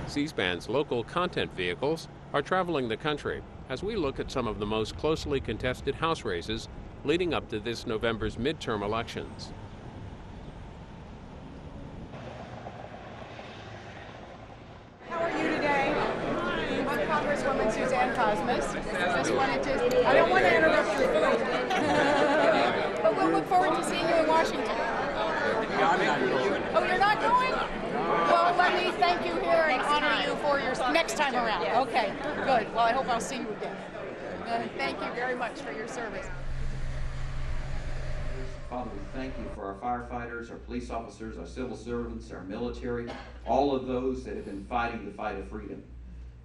C-SPAN's local content vehicles are traveling the country as we look at some of the most closely contested House races leading up to this November's midterm elections. How are you today? I'm Congresswoman Suzanne Kosmas. I don't want to interrupt your food, but we'll look forward to seeing you in Washington. Oh, you're not going? Well, let me thank you here and honor you for your next time around. Okay, good. Well, I hope I'll see you again. Thank you very much for your service. Father, we thank you for our firefighters, our police officers, our civil servants, our military, all of those that have been fighting the fight of freedom.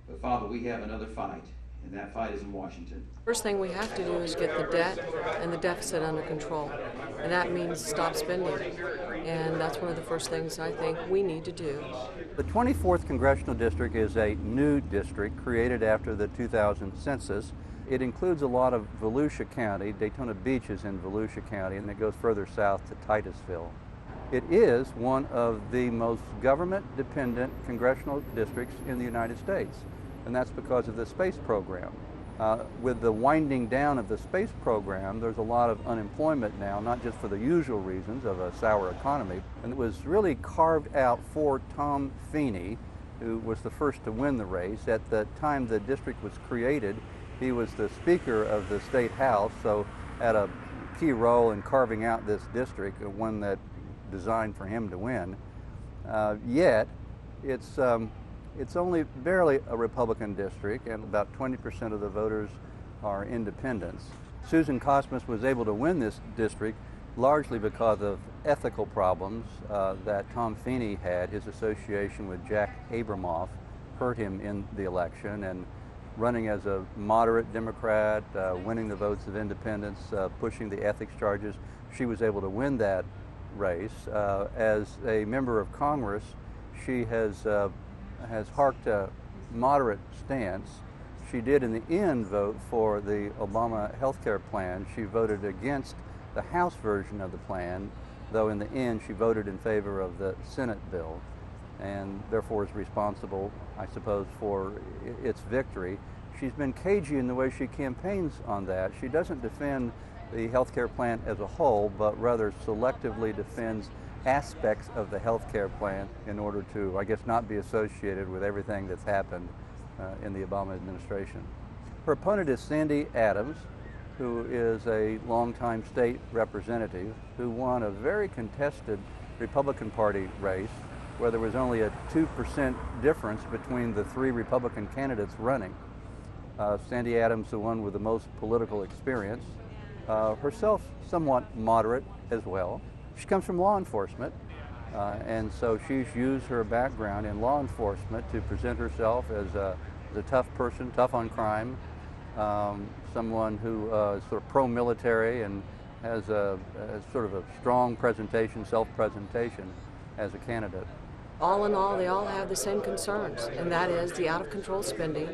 But Father, we have another fight, and that fight is in Washington. First thing we have to do is get the debt and the deficit under control, and that means stop spending, and that's one of the first things I think we need to do. The 24th Congressional District is a new district created after the 2000 census. It includes a lot of Volusia County. Daytona Beach is in Volusia County, and it goes further south to Titusville. It is one of the most government-dependent congressional districts in the United States, and that's because of the space program. With the winding down of the space program, there's a lot of unemployment now, not just for the usual reasons of a sour economy, and it was really carved out for Tom Feeney, who was the first to win the race. At the time the district was created, he was the Speaker of the State House, so had a key role in carving out this district, one that designed for him to win. Yet, it's only barely a Republican district, and about 20% of the voters are independents. Suzanne Kosmas was able to win this district largely because of ethical problems that Tom Feeney had. His association with Jack Abramoff hurt him in the election, and running as a moderate Democrat, winning the votes of independents, pushing the ethics charges, she was able to win that race. As a member of Congress, she has harked a moderate stance. She did in the end vote for the Obama health care plan. She voted against the House version of the plan, though in the end she voted in favor of the Senate bill, and therefore is responsible, I suppose, for its victory. She's been cagey in the way she campaigns on that. She doesn't defend the health care plan as a whole, but rather selectively defends aspects of the health care plan in order to, I guess, not be associated with everything that's happened in the Obama administration. Her opponent is Sandy Adams, who is a longtime state representative who won a very contested Republican Party race where there was only a 2% difference between the three Republican candidates running. Sandy Adams, the one with the most political experience, herself somewhat moderate as well. She comes from law enforcement, and so she's used her background in law enforcement to present herself as a tough person, tough on crime, someone who is sort of pro-military and has a sort of a strong presentation, self-presentation as a candidate. All in all, they all have the same concerns, and that is the out-of-control spending,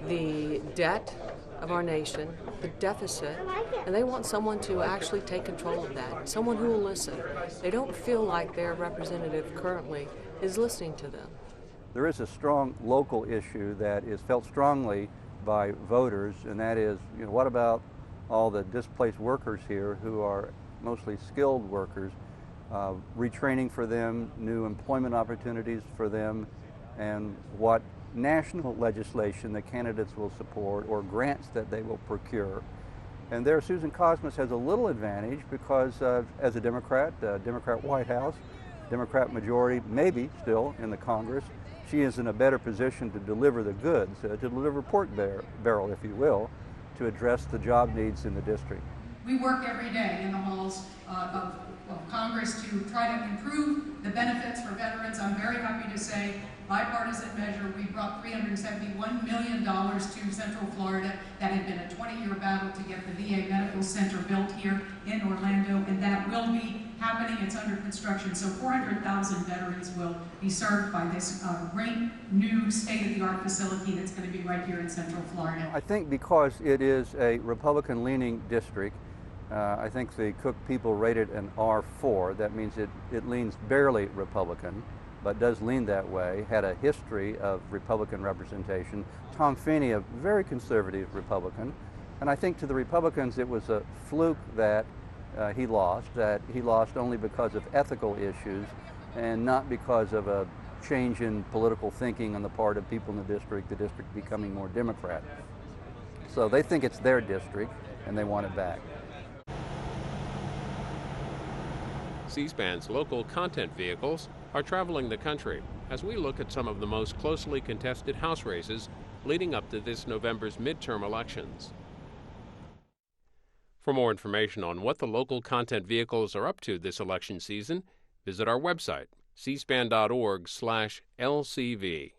the debt of our nation, the deficit, and they want someone to actually take control of that, someone who will listen. They don't feel like their representative currently is listening to them. There is a strong local issue that is felt strongly by voters, and that is, what about all the displaced workers here who are mostly skilled workers, retraining for them, new employment opportunities for them, and what national legislation the candidates will support or grants that they will procure. And there Suzanne Kosmas has a little advantage because as a Democrat White House, Democrat majority, maybe still in the Congress, she is in a better position to deliver the goods, to deliver pork barrel, if you will, to address the job needs in the district. We work every day in the halls of Congress to try to improve the benefits for veterans. I'm very happy to say, bipartisan measure, we brought $371 million to Central Florida. That had been a 20-year battle to get the VA Medical Center built here in Orlando, and that will be happening. It's under construction, so 400,000 veterans will be served by this great new state-of-the-art facility that's going to be right here in Central Florida. I think because it is a Republican-leaning district, I think the Cook people rated an R4. That means it leans barely Republican, but does lean that way, had a history of Republican representation. Tom Feeney, a very conservative Republican, and I think to the Republicans it was a fluke that he lost only because of ethical issues and not because of a change in political thinking on the part of people in the district becoming more Democrat. So they think it's their district and they want it back. C-SPAN's local content vehicles are traveling the country as we look at some of the most closely contested House races leading up to this November's midterm elections. For more information on what the local content vehicles are up to this election season, visit our website, cspan.org/LCV.